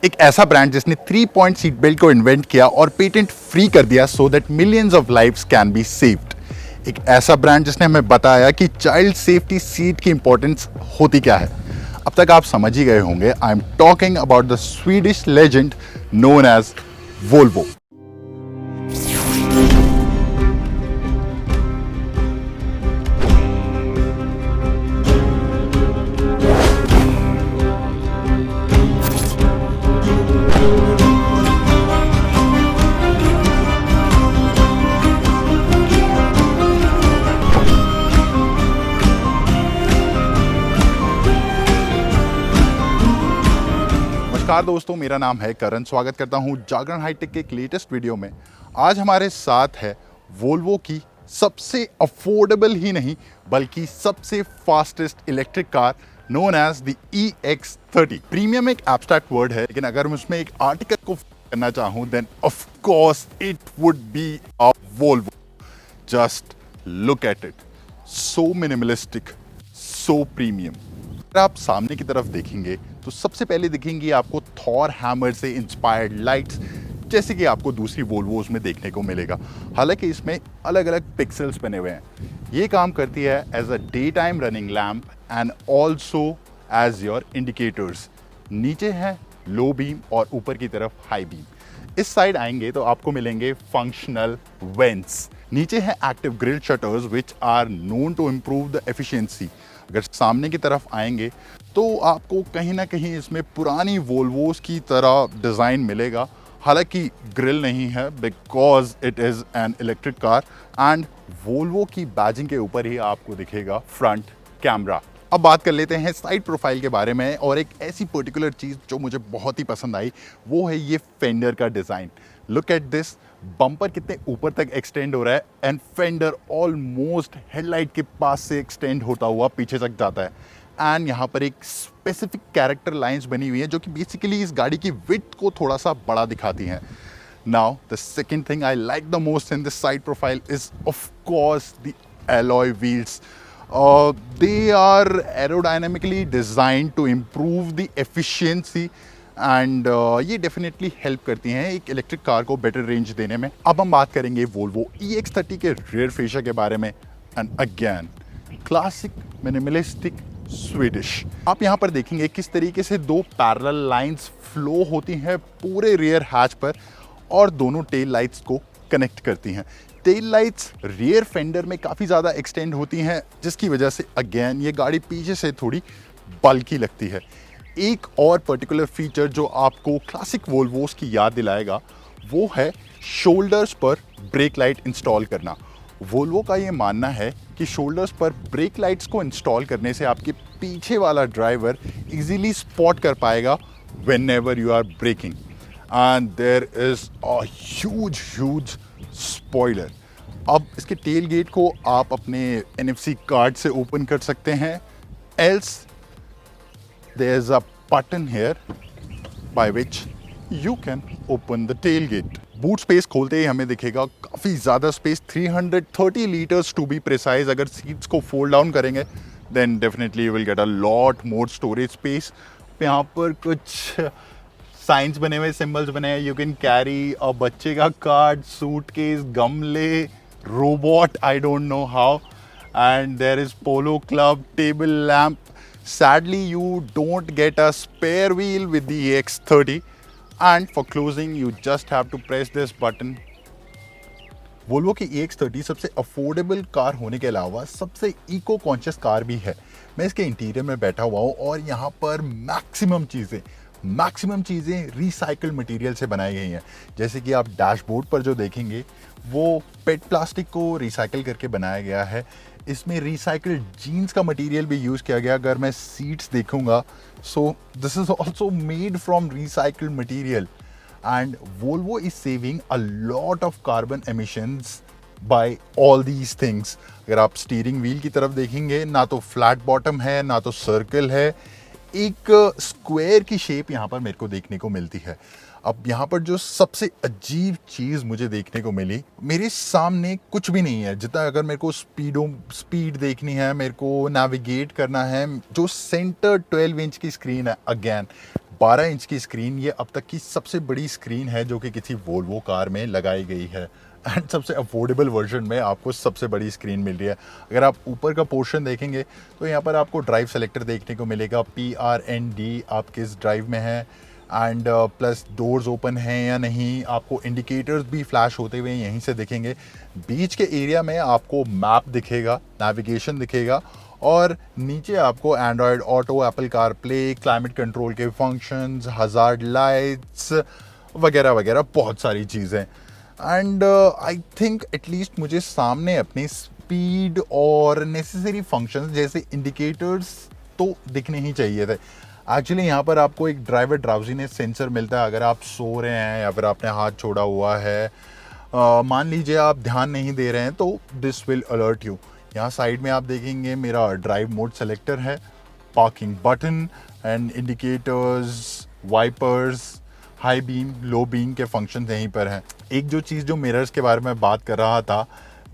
एक ऐसा ब्रांड जिसने 3 पॉइंट सीट बेल्ट को इन्वेंट किया और पेटेंट फ्री कर दिया so that millions of lives can be saved. एक ऐसा ब्रांड जिसने हमें बताया कि चाइल्ड सेफ्टी सीट की इंपॉर्टेंस होती क्या है। अब तक आप समझ ही गए होंगे, I am talking about the Swedish legend known as Volvo. नमस्कार दोस्तों, मेरा नाम है करण। स्वागत करता हूं जागरण हाईटेक के एक लेटेस्ट वीडियो में। आज हमारे साथ है वोल्वो की सबसे अफोर्डेबल ही नहीं बल्कि सबसे fastest electric car known as the EX30। Premium एक एब्स्ट्रैक्ट वर्ड है, लेकिन अगर मैं उसमें एक आर्टिकल को करना चाहूं then of course it would be a Volvo. Just look at it, so minimalistic, so premium. अगर आप सामने की तरफ देखेंगे तो सबसे पहले दिखेंगी आपको थॉर हैमर से इंस्पायर्ड लाइट्स, जैसे कि आपको दूसरी वोल्वोज में देखने को मिलेगा। हालांकि इसमें अलग अलग पिक्सेल्स बने हुए हैं। ये काम करती है as a day time running lamp and also as your indicators. नीचे है लो बीम और ऊपर की तरफ हाई बीम। इस साइड आएंगे तो आपको मिलेंगे फंक्शनल वेंट्स। नीचे है active grille shutters which are known to improve the efficiency. अगर सामने की तरफ आएंगे तो आपको कहीं ना कहीं इसमें पुरानी वोल्वोस की तरह डिज़ाइन मिलेगा। हालांकि ग्रिल नहीं है because it is an electric car and Volvo की बैजिंग के ऊपर ही आपको दिखेगा फ्रंट कैमरा। अब बात कर लेते हैं साइड प्रोफाइल के बारे में, और एक ऐसी पर्टिकुलर चीज़ जो मुझे बहुत ही पसंद आई वो है ये फेंडर का design. Look at this, bumper कितने ऊपर तक एक्सटेंड हो रहा है एंड फेंडर ऑलमोस्ट हेडलाइट के पास से एक्सटेंड होता हुआ पीछे तक जाता है। एंड यहाँ पर एक स्पेसिफिक कैरेक्टर लाइंस बनी हुई है जो कि बेसिकली इस गाड़ी की विड्थ को थोड़ा सा बड़ा दिखाती हैं। Now the second thing I like the most in this side profile is of course the alloy wheels. They are aerodynamically designed to improve the efficiency and ये डेफिनेटली हेल्प करती हैं एक इलेक्ट्रिक कार को better range देने में। अब हम बात करेंगे वोल्वो EX30 के रियर फेशिया के बारे में। And again classic minimalistic Swedish. आप यहाँ पर देखेंगे किस तरीके से दो पैरेलल लाइंस फ्लो होती हैं पूरे रियर हैच पर और दोनों टेल लाइट्स को कनेक्ट करती हैं। टेल लाइट्स रियर फेंडर में काफ़ी ज़्यादा एक्सटेंड होती हैं, जिसकी वजह से अगेन ये गाड़ी पीछे से थोड़ी बल्की लगती है। एक और पर्टिकुलर फीचर जो आपको क्लासिक वोल्वोस की याद दिलाएगा वो है शोल्डर्स पर ब्रेक लाइट इंस्टॉल करना। वोल्वो का ये मानना है कि शोल्डर्स पर ब्रेक लाइट्स को इंस्टॉल करने से आपके पीछे वाला ड्राइवर इजीली स्पॉट कर पाएगा whenever you are braking. And there is a huge spoiler. अब इसके टेल गेट को आप अपने NFC कार्ड से ओपन कर सकते हैं, else there's a button here by which you can open the tailgate. Boot space खोलते ही हमें दिखेगा काफ़ी ज़्यादा space, 330 litres to be precise. अगर सीट्स को फोल्ड डाउन करेंगे then definitely you will get a lot more storage space. यहाँ पर कुछ साइंस बने हुए, सिंबल्स बने हैं। यू कैन कैरी अ बच्चे का कार्ड, सूटकेस, गमले, robot, I don't know how, and there is polo club, table lamp. Sadly, you don't get a spare wheel with the EX30, and for closing you just have to press this button. Volvo की EX30 सबसे affordable car होने के अलावा सबसे eco conscious car भी है। मैं इसके इंटीरियर में बैठा हुआ हूँ और यहाँ पर मैक्सिमम चीज़ें रिसाइकल्ड मटेरियल से बनाई गई हैं। जैसे कि आप डैशबोर्ड पर जो देखेंगे वो पेट प्लास्टिक को रिसाइकिल करके बनाया गया है। इसमें रिसाइकल्ड जीन्स का मटेरियल भी यूज़ किया गया। अगर मैं सीट्स देखूंगा so this is also made from recycled material and Volvo is saving a lot of carbon emissions by all these things. अगर आप स्टीयरिंग व्हील की तरफ देखेंगे, ना तो फ्लैट बॉटम है ना तो सर्कल है, एक स्क्वायर की शेप यहाँ पर मेरे को देखने को मिलती है। अब यहाँ पर जो सबसे अजीब चीज़ मुझे देखने को मिली, मेरे सामने कुछ भी नहीं है। जितना अगर मेरे को स्पीड देखनी है, मेरे को नेविगेट करना है, जो सेंटर 12 इंच की स्क्रीन है, अगेन 12 इंच की स्क्रीन, ये अब तक की सबसे बड़ी स्क्रीन है जो कि किसी वोल्वो कार में लगाई गई है। एंड सबसे अफोर्डेबल वर्जन में आपको सबसे बड़ी स्क्रीन मिल रही है। अगर आप ऊपर का पोर्शन देखेंगे तो यहाँ पर आपको ड्राइव सेलेक्टर देखने को मिलेगा, PRND आप किस ड्राइव में हैं, एंड प्लस डोर्स ओपन हैं या नहीं। आपको इंडिकेटर्स भी फ्लैश होते हुए यहीं से दिखेंगे। बीच के एरिया में आपको मैप दिखेगा, नेविगेशन दिखेगा, और नीचे आपको Android auto, Apple car play, climate control के फंक्शंस, हजार्ड लाइट्स वगैरह वगैरह बहुत सारी चीज़ें। एंड आई थिंक एटलीस्ट मुझे सामने अपनी स्पीड और नेसेसरी फंक्शंस जैसे इंडिकेटर्स तो दिखने ही चाहिए थे। एक्चुअली यहाँ पर आपको एक ड्राइवर ड्राउजीनेस सेंसर मिलता है। अगर आप सो रहे हैं या फिर आपने हाथ छोड़ा हुआ है, मान लीजिए आप ध्यान नहीं दे रहे हैं, तो दिस विल अलर्ट यू। यहाँ साइड में आप देखेंगे मेरा ड्राइव मोड सेलेक्टर है, parking button and indicators, wipers, high beam, low beam के फंक्शन यहीं पर हैं। एक जो चीज़ जो मिरर्स के बारे में बात कर रहा था,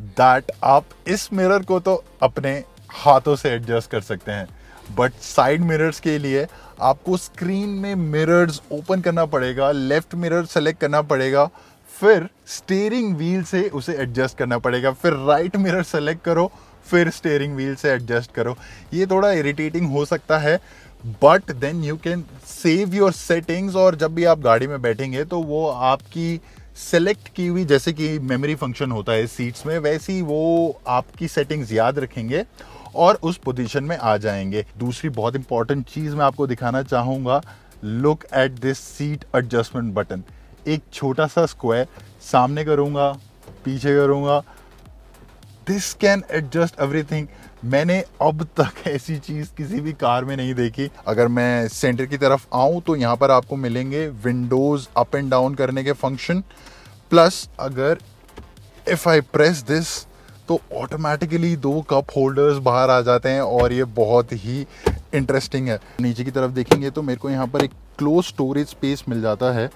दैट आप इस मिरर को तो अपने हाथों से एडजस्ट कर सकते हैं, बट साइड मिरर्स के लिए आपको स्क्रीन में मिरर्स ओपन करना पड़ेगा, लेफ्ट मिरर सेलेक्ट करना पड़ेगा, फिर स्टीयरिंग व्हील से उसे एडजस्ट करना पड़ेगा, फिर राइट मिरर सेलेक्ट करो, फिर स्टीयरिंग व्हील से एडजस्ट करो। ये थोड़ा इरिटेटिंग हो सकता है, but then you can save your settings, और जब भी आप गाड़ी में बैठेंगे तो वो आपकी सेलेक्ट की हुई, जैसे कि मेमोरी फंक्शन होता है सीट्स में, वैसे ही वो आपकी सेटिंग्स याद रखेंगे और उस पोजीशन में आ जाएंगे। दूसरी बहुत इंपॉर्टेंट चीज़ मैं आपको दिखाना चाहूँगा, look at this seat adjustment button. एक छोटा सा स्क्वायर, सामने करूँगा, पीछे करूँगा, दिस कैन एडजस्ट एवरीथिंग। मैंने अब तक ऐसी चीज़ किसी भी कार में नहीं देखी। अगर मैं सेंटर की तरफ आऊँ तो यहाँ पर आपको मिलेंगे विंडोज़ अप एंड डाउन करने के फंक्शन, प्लस अगर इफ़ आई प्रेस दिस तो ऑटोमेटिकली 2 कप होल्डर्स बाहर आ जाते हैं, और ये बहुत ही इंटरेस्टिंग है। नीचे की तरफ देखेंगे तो मेरे को यहाँ पर एक क्लोज स्टोरेज स्पेस मिल जाता है,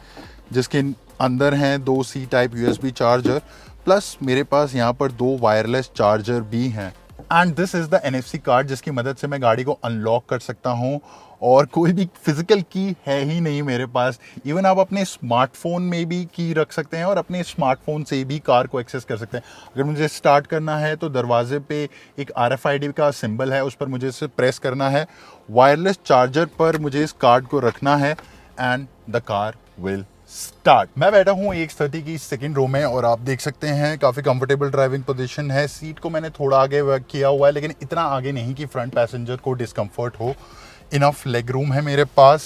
जिसके अंदर हैं 2 C type USB charger, plus मेरे पास यहाँ पर 2 वायरलेस चार्जर भी हैं। And this is the NFC card, जिसकी मदद से मैं गाड़ी को अनलॉक कर सकता हूँ, और कोई भी फिजिकल की है ही नहीं मेरे पास। इवन आप अपने स्मार्टफोन में भी की रख सकते हैं और अपने स्मार्टफोन से भी कार को एक्सेस कर सकते हैं। अगर मुझे स्टार्ट करना है तो दरवाजे पे एक RFID का सिंबल है, उस पर मुझे इसे प्रेस करना है, वायरलेस चार्जर पर मुझे इस कार्ड को रखना है, and the car will start. मैं बैठा हूँ 130 की सेकंड रो में, और आप देख सकते हैं काफ़ी कंफर्टेबल ड्राइविंग पोजीशन है। सीट को मैंने थोड़ा आगे किया हुआ है, लेकिन इतना आगे नहीं कि फ्रंट पैसेंजर को डिस्कम्फर्ट हो। इनफ लेग रूम है मेरे पास।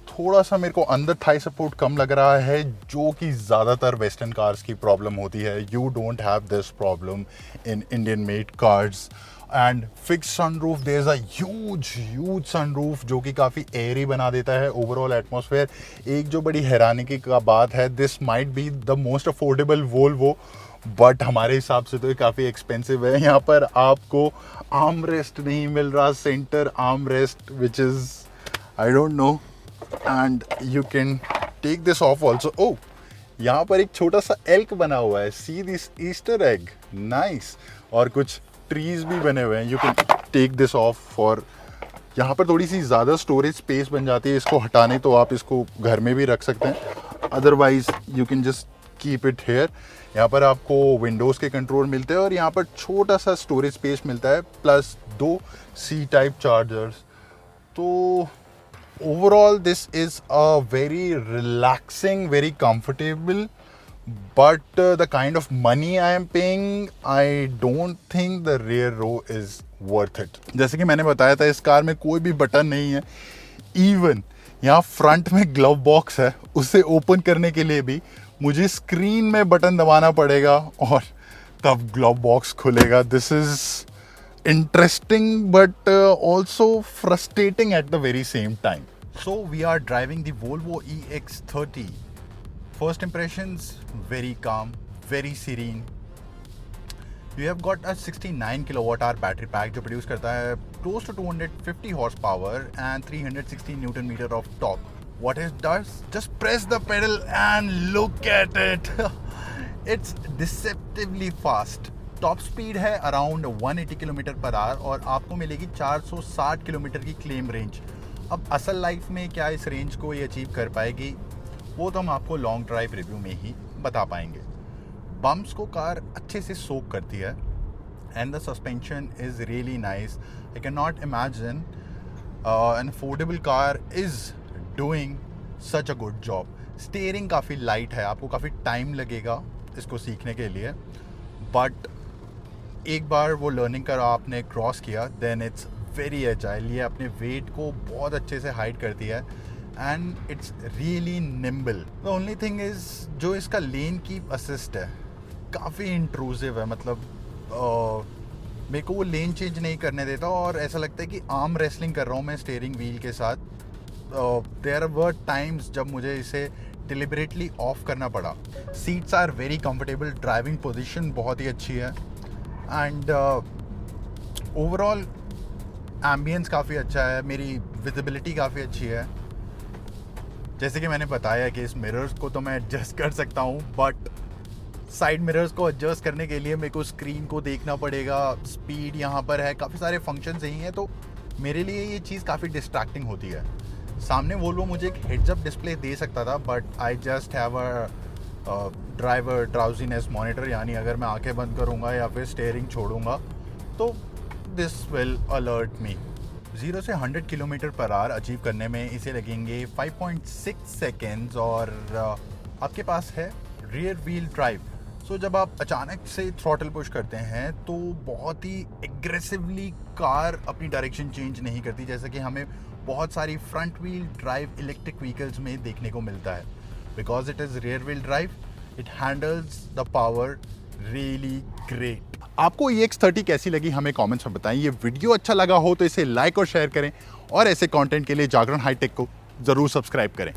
थोड़ा सा मेरे को अंदर थाई सपोर्ट कम लग रहा है, जो कि ज़्यादातर वेस्टर्न कार्स की प्रॉब्लम होती है। You don't have this problem in Indian made cars. And fix sunroof, there is a huge sunroof जो कि काफ़ी एयरी बना देता है ओवरऑल एटमॉस्फेयर। एक जो बड़ी हैरानी की बात है, this might be the most affordable Volvo, but हमारे हिसाब से तो ये काफ़ी एक्सपेंसिव है। यहाँ पर आपको आर्म रेस्ट नहीं मिल रहा, centre arm rest, which is I don't know, and you can take this off also. Oh, यहाँ पर एक छोटा सा एल्क बना हुआ है, see this Easter egg, nice. और कुछ ट्रीज भी बने हुए हैं, you can take this off for, यहाँ पर थोड़ी सी ज़्यादा स्टोरेज स्पेस बन जाती है। इसको हटाने तो आप इसको घर में भी रख सकते हैं, otherwise you can just keep it here. यहाँ पर आपको विंडोज़ के कंट्रोल मिलते हैं, और यहाँ पर छोटा सा स्टोरेज स्पेस मिलता है, प्लस 2 C टाइप चार्जर्स। तो overall this is a very relaxing, very comfortable, but the kind of money I am paying, I don't think the rear row is worth it. जैसे कि मैंने बताया था, इस car में कोई भी बटन नहीं है। इवन यहाँ फ्रंट में ग्लव बॉक्स है, उसे ओपन करने के लिए भी मुझे स्क्रीन में बटन दबाना पड़ेगा, और तब ग्लव बॉक्स खुलेगा। This is interesting but also frustrating at the very same time. So we are driving the Volvo EX30. First impressions, very calm, very serene. You have got a 69 kilowatt hour battery pack जो produce करता है close to 250 horsepower and 360 Newton meter of torque. What it does? Just press the pedal and look at it. It's deceptively fast. Top speed है around 180 kilometre per hour, और आपको मिलेगी 460 kilometre की claim range. अब असल life में क्या इस रेंज को ये अचीव कर पाएगी, वो तो हम आपको लॉन्ग ड्राइव रिव्यू में ही बता पाएंगे। बम्प्स को कार अच्छे से सोक करती है and the suspension is really nice. I can not imagine an affordable car is doing such a good job. Steering काफ़ी लाइट है, आपको काफ़ी टाइम लगेगा इसको सीखने के लिए, बट एक बार वो लर्निंग कर आपने क्रॉस किया देन इट्स वेरी एजाइल। ये अपने वेट को बहुत अच्छे से हाइड करती है and it's really nimble. The only thing is जो इसका लेन कीप असिस्ट है काफ़ी इंट्रूसिव है, मतलब मेरे को वो लेन चेंज नहीं करने देता और ऐसा लगता है कि आर्म रेसलिंग कर रहा हूँ मैं स्टीयरिंग व्हील के साथ। देयर वर टाइम्स जब मुझे इसे डिलिबरेटली ऑफ करना पड़ा। Seats are very comfortable, driving position बहुत ही अच्छी है एंड ओवरऑल एम्बियंस काफ़ी अच्छा है, मेरी विजिबिलिटी काफ़ी अच्छी है। जैसे कि मैंने बताया कि इस मिरर्स को तो मैं एडजस्ट कर सकता हूँ, बट साइड मिरर्स को एडजस्ट करने के लिए मेरे को स्क्रीन को देखना पड़ेगा। स्पीड यहाँ पर है, काफ़ी सारे फंक्शंस यही हैं, तो मेरे लिए ये चीज़ काफ़ी डिस्ट्रैक्टिंग होती है। सामने वोल्वो मुझे एक हेड्स अप डिस्प्ले दे सकता था, but I just have a driver drowsiness monitor, यानी अगर मैं आंखें बंद करूँगा या फिर स्टीयरिंग छोड़ूंगा तो दिस विल अलर्ट मी। 0 से 100 किलोमीटर पर आवर अचीव करने में इसे लगेंगे 5.6 सेकेंड्स और आपके पास है रियर व्हील ड्राइव। सो जब आप अचानक से थ्रॉटल पुश करते हैं तो बहुत ही एग्रेसिवली कार अपनी डायरेक्शन चेंज नहीं करती, जैसे कि हमें बहुत सारी front wheel drive electric vehicles में देखने को मिलता है। Because it is rear wheel drive, it handles the power really great. आपको EX30 कैसी लगी हमें कमेंट्स में बताएं। ये वीडियो अच्छा लगा हो तो इसे लाइक और शेयर करें और ऐसे कंटेंट के लिए जागरण हाईटेक को ज़रूर सब्सक्राइब करें।